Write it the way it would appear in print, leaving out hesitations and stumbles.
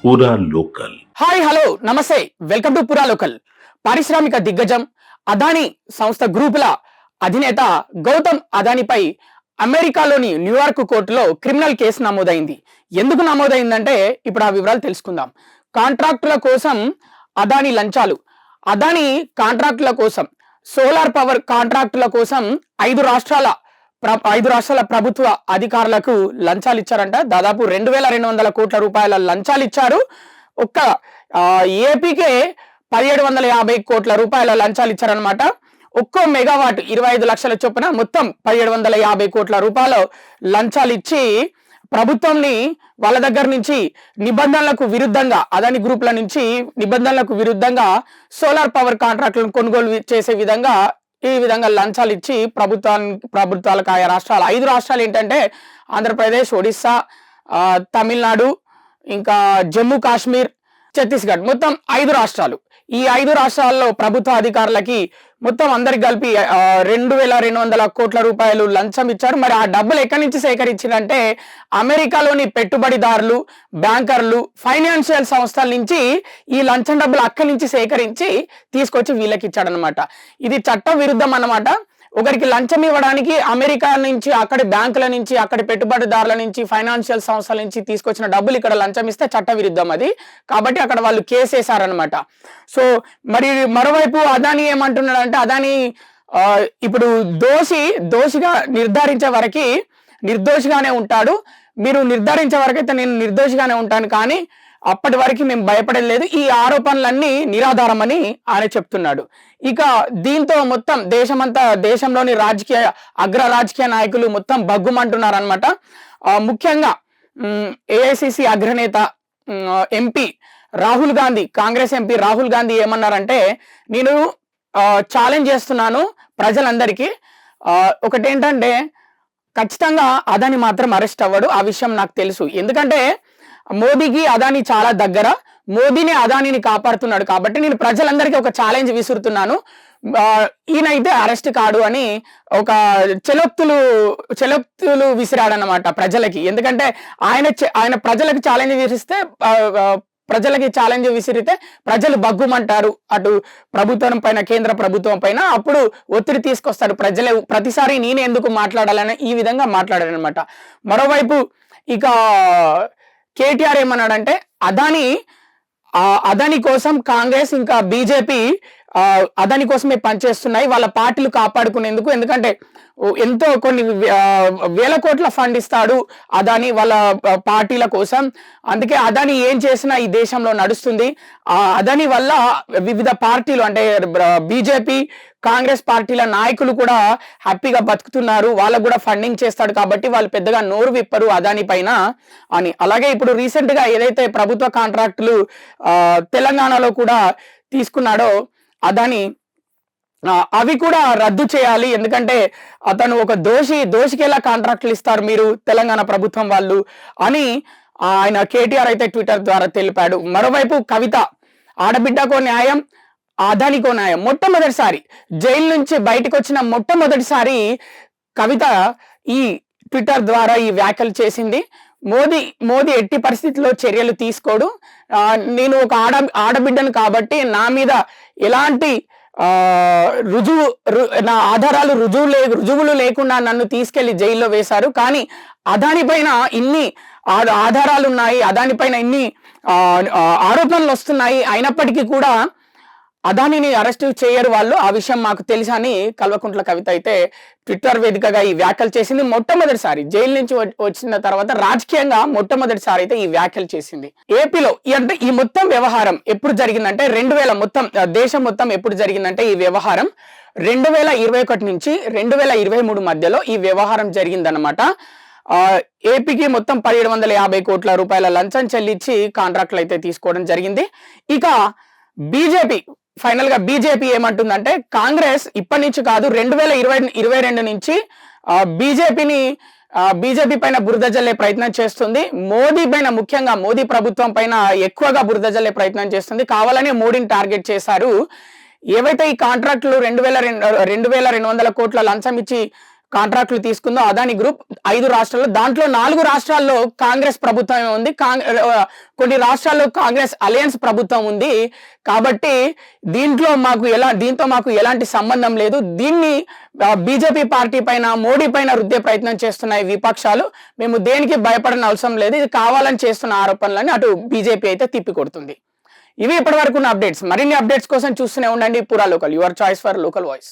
పూరా local. Hi hello నమస్తే, welcome to పూరా లోకల్. పారిశ్రామిక దిగ్గజం అదానీ సంస్థ గ్రూపుల అధినేత గౌతమ్ అదానీపై అమెరికాలోని న్యూయార్క్ కోర్టులో క్రిమినల్ కేసు నమోదైంది. ఎందుకు నమోదైందంటే ఇప్పుడు ఆ వివరాలు తెలుసుకుందాం. కాంట్రాక్టుల కోసం అదానీ లంచాలు. అదానీ కాంట్రాక్టుల కోసం, సోలార్ పవర్ కాంట్రాక్టుల కోసం ఐదు రాష్ట్రాల ప్రభుత్వ అధికారులకు లంచాలు ఇచ్చారంట. దాదాపు 2200 కోట్ల రూపాయల లంచాలు ఇచ్చారు. ఒక్క ఏపీకే 1750 కోట్ల రూపాయల లంచాలు ఇచ్చారనమాట. ఒక్కో మెగావాట్ 25 లక్షల చొప్పున మొత్తం 1750 కోట్ల రూపాయల లంచాలు ఇచ్చి ప్రభుత్వంని వాళ్ళ దగ్గర నుంచి నిబంధనలకు విరుద్ధంగా, అదాని గ్రూపుల నుంచి నిబంధనలకు విరుద్ధంగా సోలార్ పవర్ కాంట్రాక్టులను కొనుగోలు చేసే విధంగా ఈ విధంగా లంచాలు ఇచ్చి ప్రభుత్వాలకు ఆయా రాష్ట్రాలు, 5 రాష్ట్రాలు ఏంటంటే ఆంధ్రప్రదేశ్, ఒడిస్సా, తమిళనాడు, ఇంకా జమ్మూ కాశ్మీర్, ఛత్తీస్గఢ్, మొత్తం 5 రాష్ట్రాలు. ఈ 5 రాష్ట్రాల్లో ప్రభుత్వ అధికారులకి మొత్తం అందరికి కలిపి 2200 కోట్ల రూపాయలు లంచం ఇచ్చారు. మరి ఆ డబ్బులు ఎక్కడి నుంచి సేకరించిందంటే అమెరికాలోని పెట్టుబడిదారులు, బ్యాంకర్లు, ఫైనాన్షియల్ సంస్థల నుంచి ఈ లంచం డబ్బులు అక్కడి నుంచి సేకరించి తీసుకొచ్చి వీళ్ళకి ఇచ్చాడనమాట. ఇది చట్ట విరుద్ధం అన్నమాట. ఒకరికి లంచం ఇవ్వడానికి అమెరికా నుంచి, అక్కడి బ్యాంకుల నుంచి, అక్కడి పెట్టుబడిదారుల నుంచి, ఫైనాన్షియల్ సంస్థల నుంచి తీసుకొచ్చిన డబ్బులు ఇక్కడ లంచం ఇస్తే చట్ట విరుద్ధం అది. కాబట్టి అక్కడ వాళ్ళు కేసు వేశారనమాట. సో మరి మరోవైపు అదానీ ఏమంటున్నాడంటే, అదానీ ఇప్పుడు దోషిగా నిర్ధారించే వరకు నిర్దోషిగానే ఉంటాడు. మీరు నిర్ధారించే వరకైతే నేను నిర్దోషిగానే ఉంటాను, కానీ అప్పటి వరకు మేము భయపడలేదు, ఈ ఆరోపణలన్నీ నిరాధారమని ఆయన చెప్తున్నాడు. ఇక దీంతో మొత్తం దేశంలోని అగ్ర రాజకీయ నాయకులు మొత్తం బగ్గుమంటున్నారు అనమాట. ముఖ్యంగా ఏఐసిసి అగ్రనేత ఎంపీ రాహుల్ గాంధీ, కాంగ్రెస్ ఎంపీ రాహుల్ గాంధీ ఏమన్నారంటే, నేను ఛాలెంజ్ చేస్తున్నాను ప్రజలందరికీ. ఒకటేంటంటే ఖచ్చితంగా అదానీ మాత్రం అరెస్ట్ అవ్వడు, ఆ విషయం నాకు తెలుసు. ఎందుకంటే మోదీకి అదానీ చాలా దగ్గర, మోదీని అదానీని కాపాడుతున్నాడు. కాబట్టి నేను ప్రజలందరికీ ఒక ఛాలెంజ్ విసురుతున్నాను, ఈయనైతే అరెస్ట్ కాడు అని ఒక చెలొక్తులు విసిరాడనమాట ప్రజలకి. ఎందుకంటే ఆయన ప్రజలకు ఛాలెంజ్ విసిరితే ప్రజలు బగ్గుమంటారు అటు ప్రభుత్వం పైన, కేంద్ర ప్రభుత్వం పైన. అప్పుడు ఒత్తిడి తీసుకొస్తాడు ప్రజలే, ప్రతిసారి నేనే ఎందుకు మాట్లాడాలని ఈ విధంగా మాట్లాడారనమాట. మరోవైపు ఇక కేటీఆర్ ఏమన్నాడంటే, అదానీ కోసం కాంగ్రెస్ ఇంకా బీజేపీ అదానీ కోసమే పనిచేస్తున్నాయి, వాళ్ళ పార్టీలు కాపాడుకునేందుకు. ఎందుకంటే ఎంతో కొన్ని వేల కోట్ల ఫండ్ ఇస్తాడు అదానీ వాళ్ళ పార్టీల కోసం. అందుకే అదానీ ఏం చేసినా ఈ దేశంలో నడుస్తుంది. అదానీ వల్ల వివిధ పార్టీలు అంటే బీజేపీ, కాంగ్రెస్ పార్టీల నాయకులు కూడా హ్యాపీగా బతుకుతున్నారు, వాళ్ళకు కూడా ఫండింగ్ చేస్తాడు. కాబట్టి వాళ్ళు పెద్దగా నోరు విప్పరు అదానీ పైన అని. అలాగే ఇప్పుడు రీసెంట్ గా ఏదైతే ప్రభుత్వ కాంట్రాక్టులు తెలంగాణలో కూడా తీసుకున్నాడో అదానీ, అవి కూడా రద్దు చేయాలి. ఎందుకంటే అతను ఒక దోషికి ఎలా కాంట్రాక్టులు ఇస్తారు మీరు తెలంగాణ ప్రభుత్వం వాళ్ళు అని ఆయన కేటీఆర్ అయితే ట్విట్టర్ ద్వారా తెలిపాడు. మరోవైపు కవిత, ఆడబిడ్డకో న్యాయం, అదానీకో న్యాయం. మొట్టమొదటిసారి జైలు నుంచి బయటకు వచ్చిన మొట్టమొదటిసారి కవిత ఈ ట్విట్టర్ ద్వారా ఈ వ్యాఖ్యలు చేసింది. మోదీ ఎట్టి పరిస్థితుల్లో చర్యలు తీసుకోడు, నేను ఒక ఆడబిడ్డను కాబట్టి నా మీద ఎలాంటి నా ఆధారాలు రుజువులు లేకుండా నన్ను తీసుకెళ్లి జైల్లో వేశారు. కానీ అదానీ పైన ఇన్ని ఆధారాలు ఉన్నాయి, అదానీ పైన ఇన్ని ఆరోపణలు వస్తున్నాయి, అయినప్పటికీ కూడా అదానీని అరెస్ట్ చేయరు వాళ్ళు, ఆ విషయం మాకు తెలుసు అని కల్వకుంట్ల కవిత అయితే ట్విట్టర్ వేదికగా ఈ వ్యాఖ్యలు చేసింది. మొట్టమొదటిసారి జైలు నుంచి వచ్చిన తర్వాత రాజకీయంగా మొట్టమొదటిసారి అయితే ఈ వ్యాఖ్యలు చేసింది. ఏపీలో అంటే ఈ మొత్తం వ్యవహారం ఎప్పుడు జరిగిందంటే 2000 దేశం మొత్తం ఎప్పుడు జరిగిందంటే ఈ వ్యవహారం 2021 నుంచి 2023 మధ్యలో ఈ వ్యవహారం జరిగిందనమాట. ఏపీకి మొత్తం 1750 కోట్ల రూపాయల లంచం చెల్లించి కాంట్రాక్టులు అయితే తీసుకోవడం జరిగింది. ఇక ఫైనల్ గా బీజేపీ ఏమంటుందంటే, కాంగ్రెస్ ఇప్పటి నుంచి కాదు 2022 నుంచి బీజేపీ పైన బురద జల్లే ప్రయత్నం చేస్తుంది. మోదీ పైన, ముఖ్యంగా మోదీ ప్రభుత్వం పైన ఎక్కువగా బురద జల్లే ప్రయత్నం చేస్తుంది. కావాలనే మోడీని టార్గెట్ చేశారు. ఏవైతే ఈ కాంట్రాక్టులు 2200 కోట్ల లంచం ఇచ్చి కాంట్రాక్టులు తీసుకుందో అదాని గ్రూప్ 5 రాష్ట్రాల్లో, దాంట్లో 4 రాష్ట్రాల్లో కాంగ్రెస్ ప్రభుత్వం ఉంది, కొన్ని రాష్ట్రాల్లో కాంగ్రెస్ అలయన్స్ ప్రభుత్వం ఉంది. కాబట్టి దీంతో మాకు ఎలాంటి సంబంధం లేదు. దీన్ని బీజేపీ పార్టీ పైన, మోడీ పైన రుద్దే ప్రయత్నం చేస్తున్నాయి విపక్షాలు. మేము దేనికి భయపడని అవసరం లేదు, ఇది కావాలని చేస్తున్న ఆరోపణలని అటు బీజేపీ అయితే తిప్పికొడుతుంది. ఇవి ఇప్పటివరకు ఉన్న అప్డేట్స్. మరిన్ని అప్డేట్స్ కోసం చూస్తూనే ఉండండి పురా local, your choice for local voice.